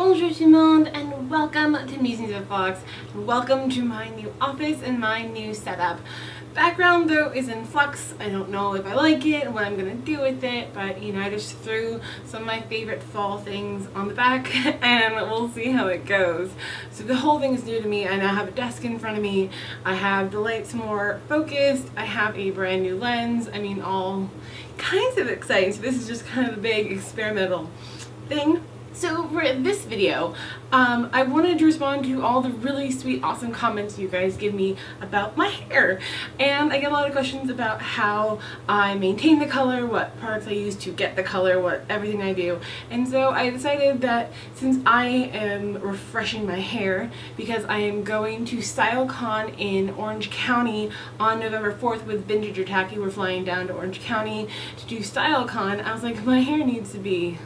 Bonjour tout monde, and welcome to Musings with Fox. Welcome to my new office and my new setup. Background though is in flux. I don't know if I like it and what I'm gonna do with it, but you know, I just threw some of my favorite fall things on the back and we'll see how it goes. So the whole thing is new to me. I now have a desk in front of me. I have the lights more focused. I have a brand new lens. I mean, all kinds of exciting. So this is just kind of a big experimental thing. So for this video, I wanted to respond to all the really sweet, awesome comments you guys give me about my hair. And I get a lot of questions about how I maintain the color, what products I use to get the color, everything I do. And so I decided that since I am refreshing my hair, because I am going to StyleCon in Orange County on November 4th with Vintage or Tacky, we're flying down to Orange County to do StyleCon, I was like, my hair needs to be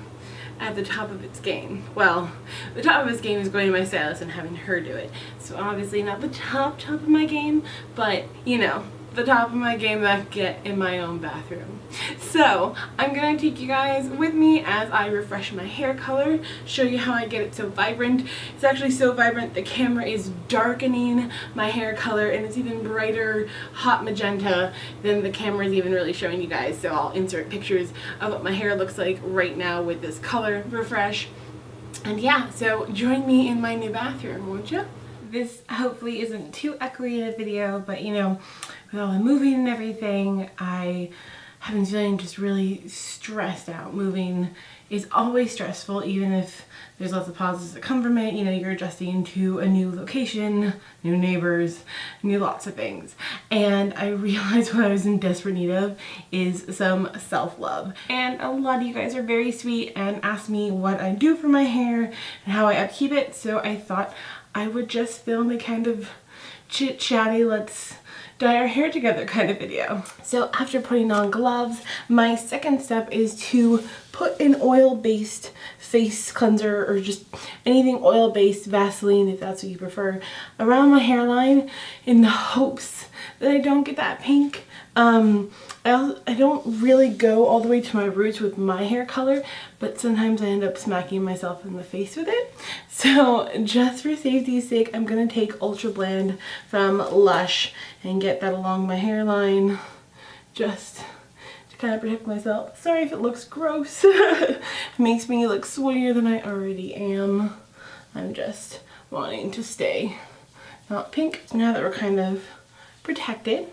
at the top of its game. Well, the top of its game is going to my stylist and having her do it. So obviously not the top of my game, but you know, the top of my game that I get in my own bathroom. So I'm gonna take you guys with me as I refresh my hair color, show you how I get it so vibrant. It's actually so vibrant the camera is darkening my hair color, and it's even brighter hot magenta than the camera is even really showing you guys. So I'll insert pictures of what my hair looks like right now with this color refresh. And yeah, so join me in my new bathroom, won't you? This hopefully isn't too echoey in a video, but you know, with all the moving and everything, I have been feeling just really stressed out. Moving is always stressful, even if there's lots of positives that come from it. You know, you're adjusting to a new location, new neighbors, new lots of things. And I realized what I was in desperate need of is some self-love. And a lot of you guys are very sweet and asked me what I do for my hair and how I upkeep it. So I thought I would just film a kind of chit-chatty, let's dye our hair together kind of video. So after putting on gloves, my second step is to put an oil-based face cleanser or just anything oil-based, Vaseline if that's what you prefer, around my hairline in the hopes that I don't get that pink. I don't really go all the way to my roots with my hair color, but sometimes I end up smacking myself in the face with it. So just for safety's sake, I'm gonna take Ultra Blend from Lush and get that along my hairline just to kind of protect myself. Sorry if it looks gross. It makes me look sweatier than I already am. I'm just wanting to stay not pink. Now that we're kind of protected,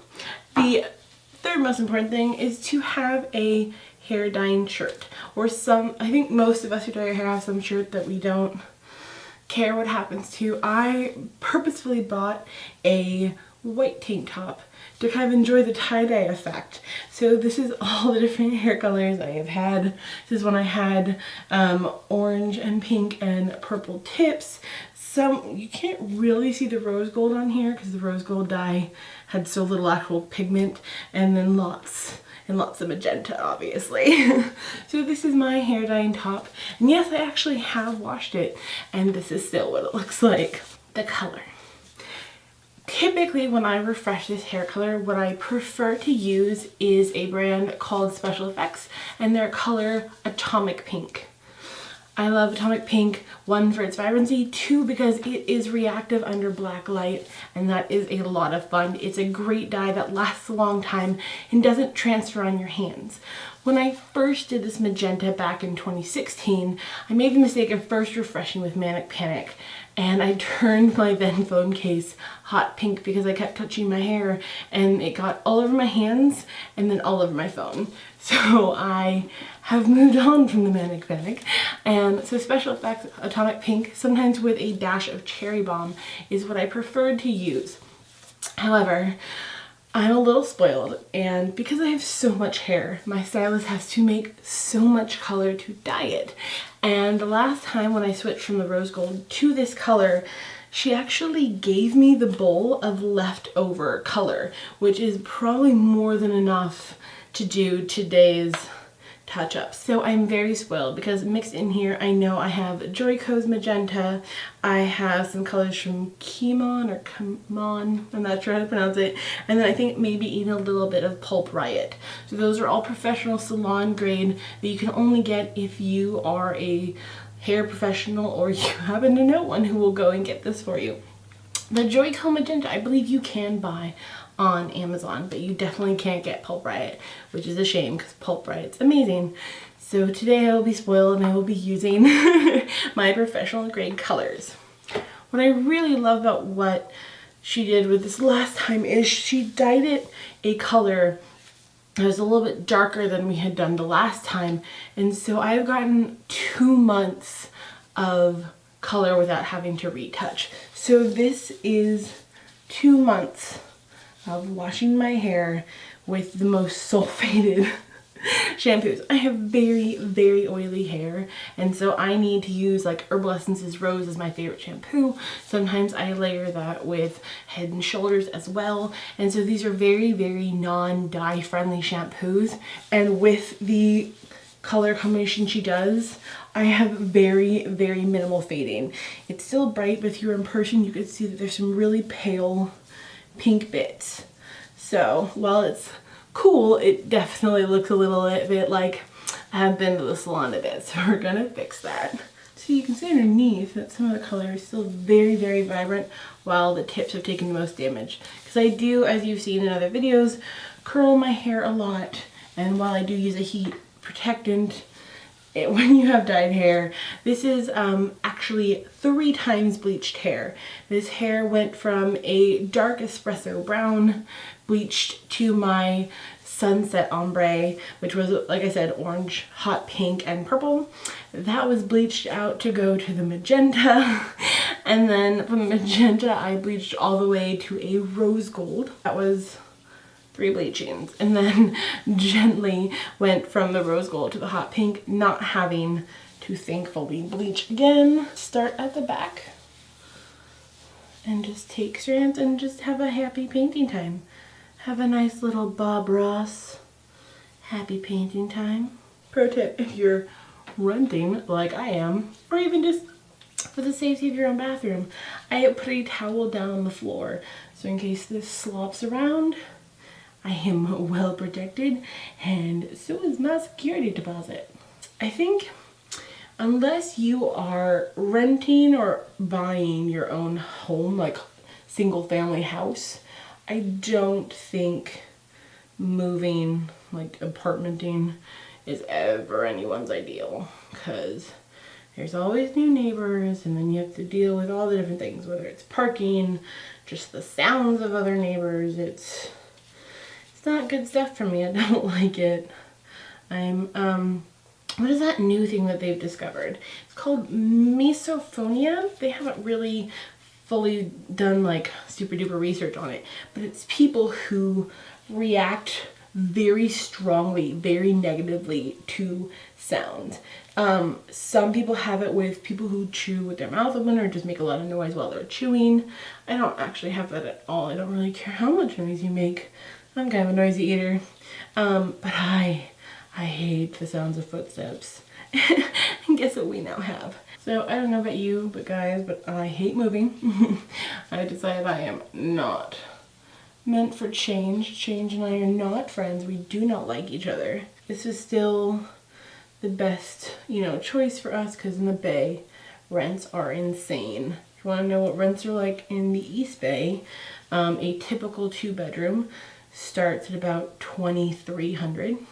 the third most important thing is to have a hair dyeing shirt, or I think most of us who dye our hair have some shirt that we don't care what happens to. I purposefully bought a white tank top to kind of enjoy the tie-dye effect. So this is all the different hair colors I have had. This is when I had orange and pink and purple tips. You can't really see the rose gold on here because the rose gold dye had so little actual pigment, and then lots and lots of magenta, obviously. So this is my hair dyeing top, and yes, I actually have washed it, and this is still what it looks like. The color. Typically when I refresh this hair color, what I prefer to use is a brand called Special Effects and their color Atomic Pink. I love Atomic Pink, one for its vibrancy, two because it is reactive under black light, and that is a lot of fun. It's a great dye that lasts a long time and doesn't transfer on your hands. When I first did this magenta back in 2016, I made the mistake of first refreshing with Manic Panic, and I turned my then phone case hot pink because I kept touching my hair and it got all over my hands and then all over my phone. So I have moved on from the Manic Panic, and so Special Effects Atomic Pink, sometimes with a dash of Cherry Bomb, is what I preferred to use. However, I'm a little spoiled, and because I have so much hair, my stylist has to make so much color to dye it. And the last time when I switched from the rose gold to this color, she actually gave me the bowl of leftover color, which is probably more than enough to do today's touch-ups. So I'm very spoiled because mixed in here I know I have Joico's Magenta, I have some colors from Kemon, I'm not sure how to pronounce it, and then I think maybe even a little bit of Pulp Riot. So those are all professional salon grade that you can only get if you are a hair professional or you happen to know one who will go and get this for you. The Joico Magenta, I believe you can buy on Amazon, but you definitely can't get Pulp Riot, which is a shame because Pulp Riot's amazing. So today I will be spoiled and I will be using my professional grade colors. What I really love about what she did with this last time is she dyed it a color that was a little bit darker than we had done the last time. And so I've gotten 2 months of color without having to retouch. So this is 2 months of washing my hair with the most sulfated shampoos. I have very, very oily hair, and so I need to use like Herbal Essences Rose is my favorite shampoo. Sometimes I layer that with Head and Shoulders as well, and so these are very, very non-dye friendly shampoos. And with the color combination she does, I have very, very minimal fading. It's still bright, but if you're in person you could see that there's some really pale pink bits. So while it's cool, it definitely looks a little bit like I have been to the salon a bit, so we're gonna fix that. So you can see underneath that some of the color is still very, very vibrant while the tips have taken the most damage. Because I do, as you've seen in other videos, curl my hair a lot, and while I do use a heat protectant, when you have dyed hair, this is actually 3 times bleached hair. This hair went from a dark espresso brown bleached to my sunset ombre, which was, like I said, orange, hot pink, and purple. That was bleached out to go to the magenta. And then from the magenta, I bleached all the way to a rose gold. That was 3 bleachings, and then gently went from the rose gold to the hot pink, not having to thankfully bleach again. Start at the back and just take strands and just have a happy painting time. Have a nice little Bob Ross happy painting time. Pro tip, if you're renting like I am, or even just for the safety of your own bathroom, I put a towel down on the floor, so in case this slops around, I am well protected, and so is my security deposit. I think unless you are renting or buying your own home, like single family house, I don't think moving, like apartmenting, is ever anyone's ideal, because there's always new neighbors, and then you have to deal with all the different things, whether it's parking, just the sounds of other neighbors. It's not good stuff for me. I don't like it. What is that new thing that they've discovered? It's called misophonia. They haven't really fully done like super duper research on it, but it's people who react very strongly, very negatively to sound. Some people have it with people who chew with their mouth open or just make a lot of noise while they're chewing. I don't actually have that at all. I don't really care how much noise you make. I'm kind of a noisy eater. But I hate the sounds of footsteps. And guess what we now have? So I don't know about you, but guys, but I hate moving. I decided I am not meant for change. Change and I are not friends. We do not like each other. This is still the best, choice for us, because in the Bay, rents are insane. If you want to know what rents are like in the East Bay, a typical 2-bedroom starts at about $2,300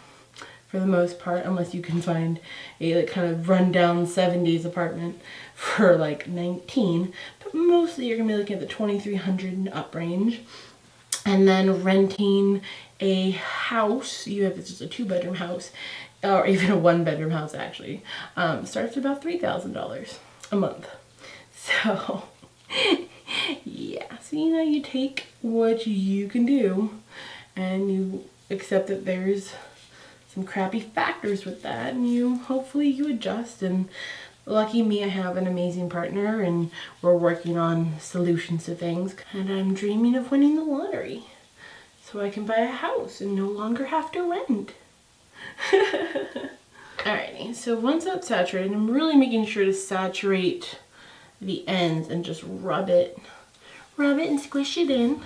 for the most part, unless you can find a kind of rundown 70s apartment for like $19,000, but mostly you're gonna be looking at the $2,300 and up range. And then renting a house, if it's just a 2-bedroom house, or even a 1-bedroom house actually, starts at about $3,000 a month. So yeah, so you take what you can do and you accept that there's some crappy factors with that, and hopefully you adjust. And lucky me, I have an amazing partner and we're working on solutions to things, and I'm dreaming of winning the lottery so I can buy a house and no longer have to rent. Alrighty, so once that's saturated, I'm really making sure to saturate the ends and just rub it and squish it in,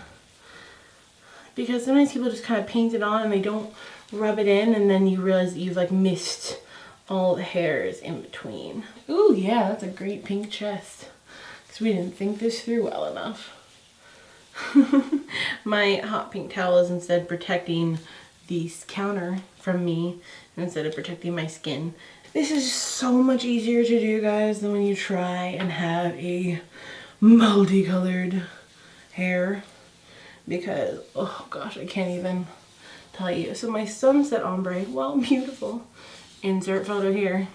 because sometimes people just kind of paint it on and they don't rub it in, and then you realize that you've like missed all the hairs in between. Ooh, yeah, that's a great pink chest. Because we didn't think this through well enough. My hot pink towel is instead protecting the counter from me instead of protecting my skin. This is so much easier to do, guys, than when you try and have a multicolored hair. Because, oh gosh, I can't even tell you. So my sunset ombre, well, beautiful. Insert photo here.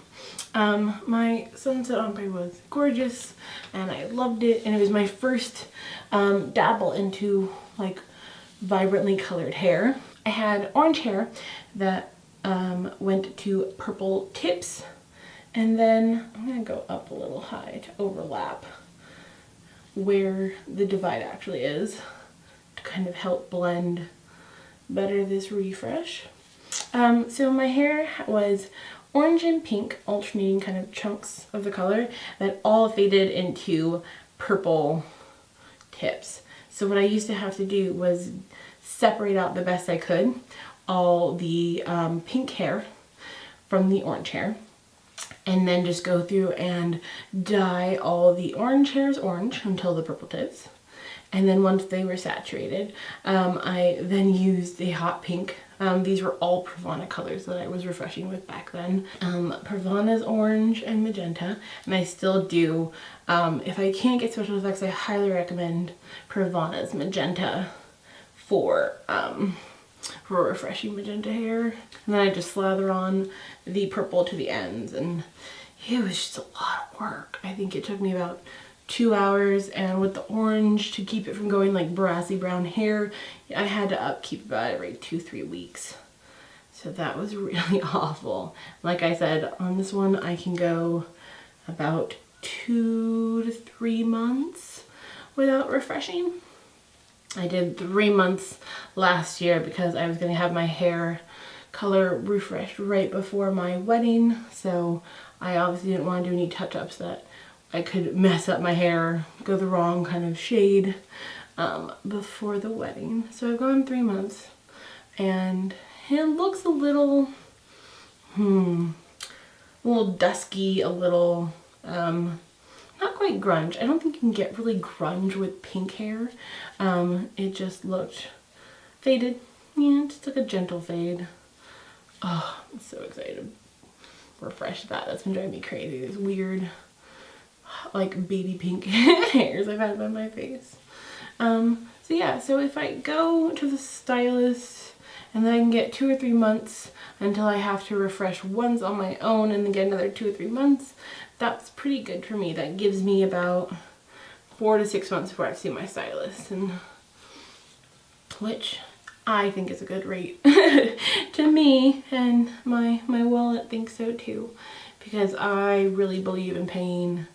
My sunset ombre was gorgeous and I loved it, and it was my first dabble into like vibrantly colored hair. I had orange hair that went to purple tips, and then I'm gonna go up a little high to overlap where the divide actually is to kind of help blend better this refresh. So my hair was orange and pink, alternating kind of chunks of the color that all faded into purple tips. So what I used to have to do was separate out the best I could all the pink hair from the orange hair, and then just go through and dye all the orange hairs orange until the purple tips. And then once they were saturated, I then used a hot pink. These were all Pravana colors that I was refreshing with back then. Pravana's orange and magenta, and I still do. If I can't get special effects, I highly recommend Pravana's magenta for refreshing magenta hair. And then I just slather on the purple to the ends, and it was just a lot of work. I think it took me about 2 hours, and with the orange, to keep it from going like brassy brown hair, I had to upkeep about every 2-3 weeks. So that was really awful. Like I said, on this one I can go about 2 to 3 months without refreshing. I did 3 months last year because I was going to have my hair color refreshed right before my wedding, so I obviously didn't want to do any touch-ups that I could mess up my hair, go the wrong kind of shade before the wedding. So I've gone 3 months, and it looks a little dusky, a little not quite grunge. I don't think you can get really grunge with pink hair. It just looked faded. Yeah, just like a gentle fade. Oh, I'm so excited to refresh that. That's been driving me crazy. These weird, like, baby pink hairs I've had on my face. So yeah, so if I go to the stylist and then I can get 2 or 3 months until I have to refresh once on my own and then get another 2 or 3 months, that's pretty good for me. That gives me about 4 to 6 months before I see my stylist, and which I think is a good rate to me, and my wallet thinks so too, because I really believe in paying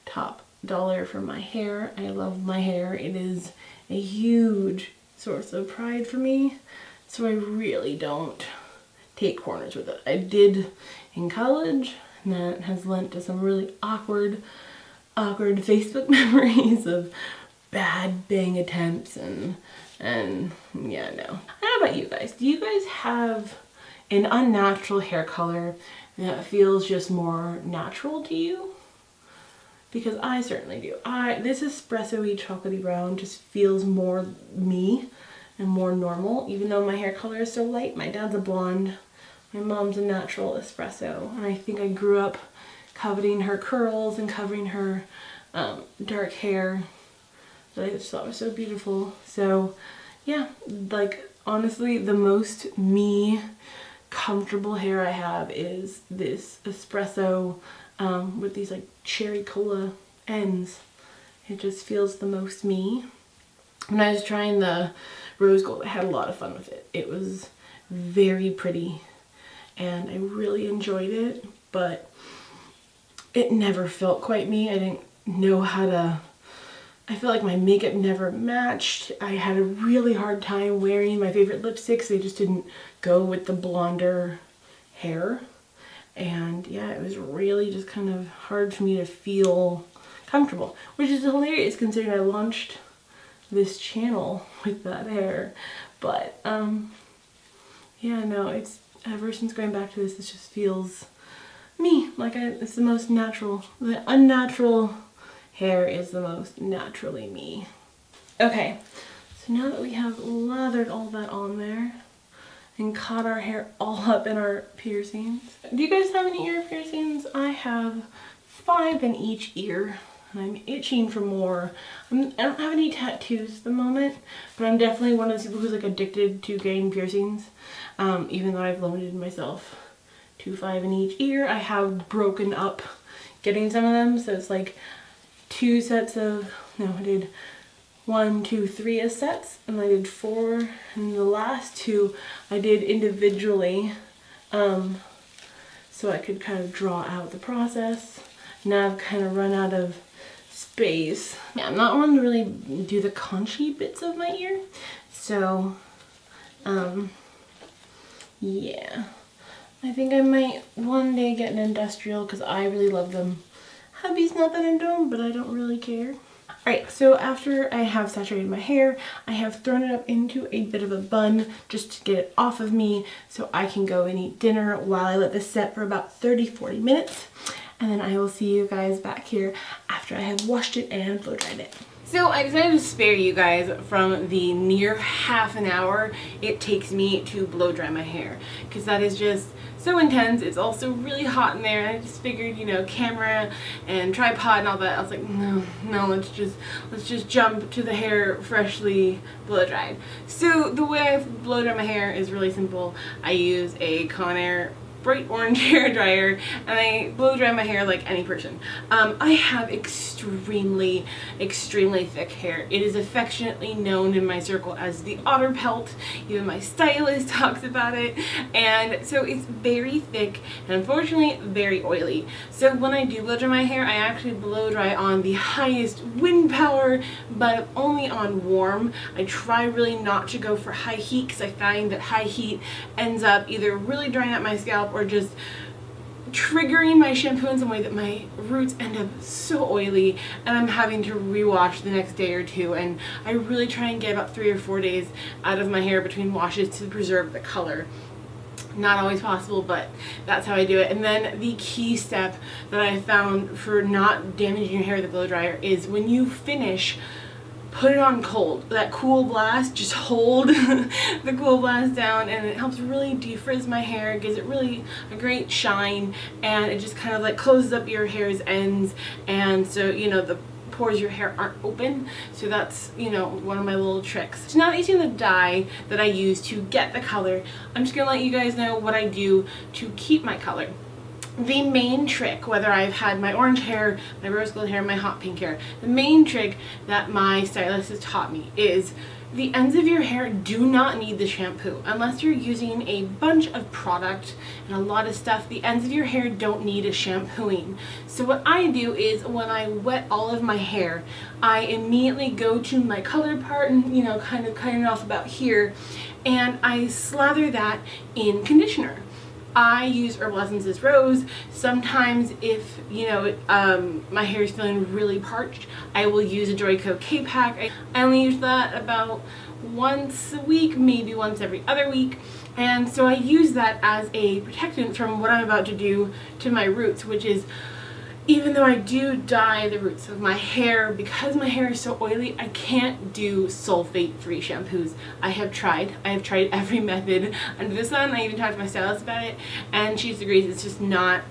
top dollar for my hair. I love my hair. It is a huge source of pride for me, so I really don't take corners with it. I did in college, and that has lent to some really awkward Facebook memories of bad bang attempts and yeah, no. How about you guys? Do you guys have an unnatural hair color that feels just more natural to you? Because I certainly do. This espresso-y chocolatey brown just feels more me and more normal, even though my hair color is so light. My dad's a blonde, my mom's a natural espresso, and I think I grew up coveting her curls and covering her dark hair that I just thought was so beautiful. So yeah, like honestly, the most me comfortable hair I have is this espresso with these like cherry cola ends. It just feels the most me. When I was trying the rose gold, I had a lot of fun with it. It was very pretty and I really enjoyed it, but it never felt quite me. I didn't know how to, I feel like my makeup never matched. I had a really hard time wearing my favorite lipsticks. They just didn't go with the blonder hair. And yeah, it was really just kind of hard for me to feel comfortable, which is hilarious considering I launched this channel with that hair. But yeah, no, it's ever since going back to this, it just feels me. Like, it's the most natural. The unnatural hair is the most naturally me. Okay, so now that we have lathered all that on there and caught our hair all up in our piercings. Do you guys have any ear piercings? I have 5 in each ear. I'm itching for more. I don't have any tattoos at the moment, but I'm definitely one of those people who's like addicted to getting piercings. Even though I've limited myself to 5 in each ear, I have broken up getting some of them. So it's like 2 sets of, no, I did 1, 2, 3 as sets, and I did 4, and the last 2 I did individually, so I could kind of draw out the process. Now I've kind of run out of space. Yeah, I'm not one to really do the conchy bits of my ear, so yeah, I think I might one day get an industrial because I really love them. Hubby's not that into them, but I don't really care. Alright, so after I have saturated my hair, I have thrown it up into a bit of a bun just to get it off of me so I can go and eat dinner while I let this set for about 30-40 minutes. And then I will see you guys back here after I have washed it and blow dried it. So I decided to spare you guys from the near half an hour it takes me to blow dry my hair, because that is just so intense. It's also really hot in there, and I just figured, you know, camera and tripod and all that. I was like, no, let's just jump to the hair freshly blow dried. So the way I blow dry my hair is really simple. I use a Conair bright orange hair dryer, and I blow dry my hair like any person. I have extremely thick hair. It is affectionately known in my circle as the otter pelt. Even my stylist talks about it, and so it's very thick and unfortunately very oily. So when I do blow dry my hair, I actually blow dry on the highest wind power, but only on warm. I try really not to go for high heat because I find that high heat ends up either really drying out my scalp or just triggering my shampoo in some way that my roots end up so oily and I'm having to rewash the next day or two, and I really try and get about 3 or 4 days out of my hair between washes to preserve the color. Not always possible, but that's how I do it. And then the key step that I found for not damaging your hair with a blow dryer is when you finish, put it on cold. That cool blast, just hold the cool blast down, and it helps really defrizz my hair. It gives it really a great shine, and it just kind of like closes up your hair's ends, and so, you know, the pores of your hair aren't open. So that's, you know, one of my little tricks. So now that you've seen the dye that I use to get the color, I'm just gonna let you guys know what I do to keep my color. The main trick, whether I've had my orange hair, my rose gold hair, my hot pink hair, the main trick that my stylist has taught me is the ends of your hair do not need the shampoo. Unless you're using a bunch of product and a lot of stuff, the ends of your hair don't need a shampooing. So what I do is when I wet all of my hair, I immediately go to my colored part and, you know, kind of cutting it off about here, and I slather that in conditioner. I use Herbal Essences Rose. Sometimes if, you know, my hair is feeling really parched, I will use a Joico K-Pack. I only use that about once a week, maybe once every other week. And so I use that as a protectant from what I'm about to do to my roots, which is, even though I do dye the roots of my hair, because my hair is so oily, I can't do sulfate-free shampoos. I have tried every method under the sun. I even talked to my stylist about it, and she agrees it's just not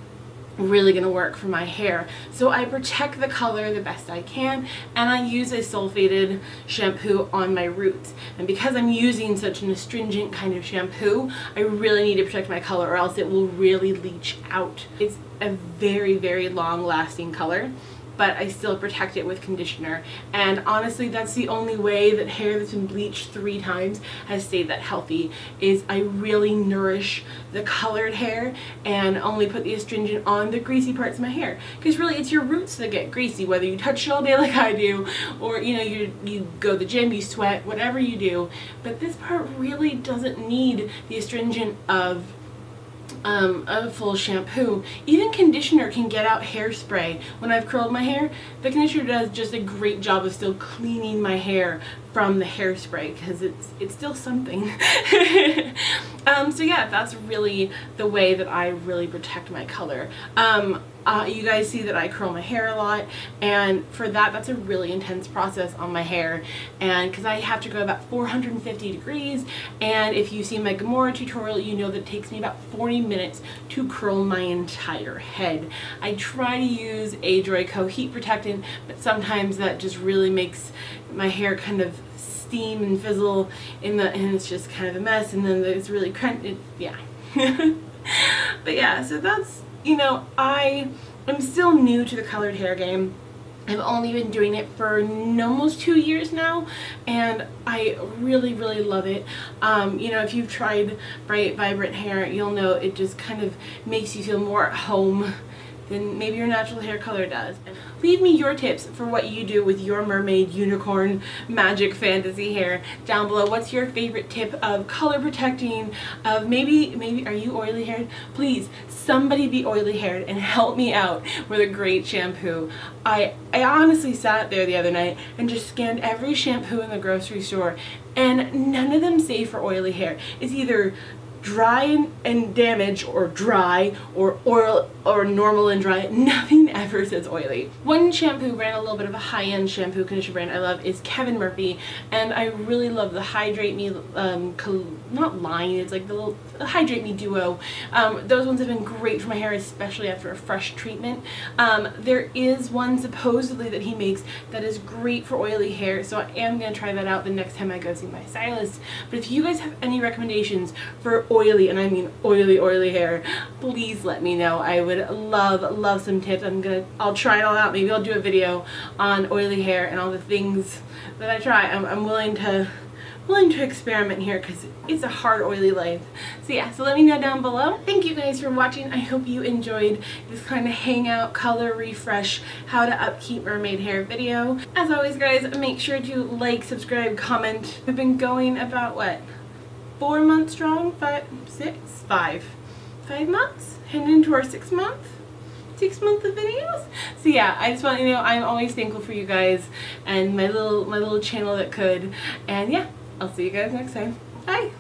really gonna work for my hair. So I protect the color the best I can, and I use a sulfated shampoo on my roots. And because I'm using such an astringent kind of shampoo, I really need to protect my color or else it will really leach out. It's a very long lasting color, but I still protect it with conditioner. And honestly, that's the only way that hair that's been bleached 3 times has stayed that healthy, is I really nourish the colored hair and only put the astringent on the greasy parts of my hair. Because really it's your roots that get greasy, whether you touch it all day like I do, or, you know, you go to the gym, you sweat, whatever you do. But this part really doesn't need the astringent of a full shampoo. Even conditioner can get out hairspray. When I've curled my hair, the conditioner does just a great job of still cleaning my hair from the hairspray, because it's still something. So yeah, that's really the way that I really protect my color. You guys see that I curl my hair a lot, and for that's a really intense process on my hair, and because I have to go about 450 degrees, and if you see my Gamora tutorial, you know that it takes me about 40 minutes to curl my entire head. I try to use a Joico heat protectant, but sometimes that just really makes my hair kind of steam and fizzle and it's just kind of a mess, and then it's really crunchy. Yeah. But yeah, so that's, you know, I am still new to the colored hair game. I've only been doing it for almost 2 years now, and I really, really love it. You know, if you've tried bright, vibrant hair, you'll know it just kind of makes you feel more at home than maybe your natural hair color does. Leave me your tips for what you do with your mermaid, unicorn, magic, fantasy hair down below. What's your favorite tip of color protecting, of maybe are you oily haired? Please, somebody be oily haired and help me out with a great shampoo. I honestly sat there the other night and just scanned every shampoo in the grocery store, and none of them say for oily hair. It's either dry and damaged, or dry, or oil, or normal and dry. Nothing ever says oily. One shampoo brand, a little bit of a high-end shampoo conditioner brand I love, is Kevin Murphy, and I really love the Hydrate Me, not line, it's like the little Hydrate Me Duo. Those ones have been great for my hair, especially after a fresh treatment. There is one supposedly that he makes that is great for oily hair, so I am going to try that out the next time I go see my stylist. But if you guys have any recommendations for oily, and I mean oily hair, please let me know. I would love some tips. I'll try it all out. Maybe I'll do a video on oily hair and all the things that I try. I'm willing to experiment here, because it's a hard oily life. So yeah, so let me know down below. Thank you guys for watching. I hope you enjoyed this kind of hangout, color refresh, how to upkeep mermaid hair video. As always guys, make sure to like, subscribe, comment. We've been going about what, 4 months strong? 5 months? Heading into our 6th month of videos. So yeah, I just want you to know I'm always thankful for you guys and my little channel that could. And yeah, I'll see you guys next time. Bye.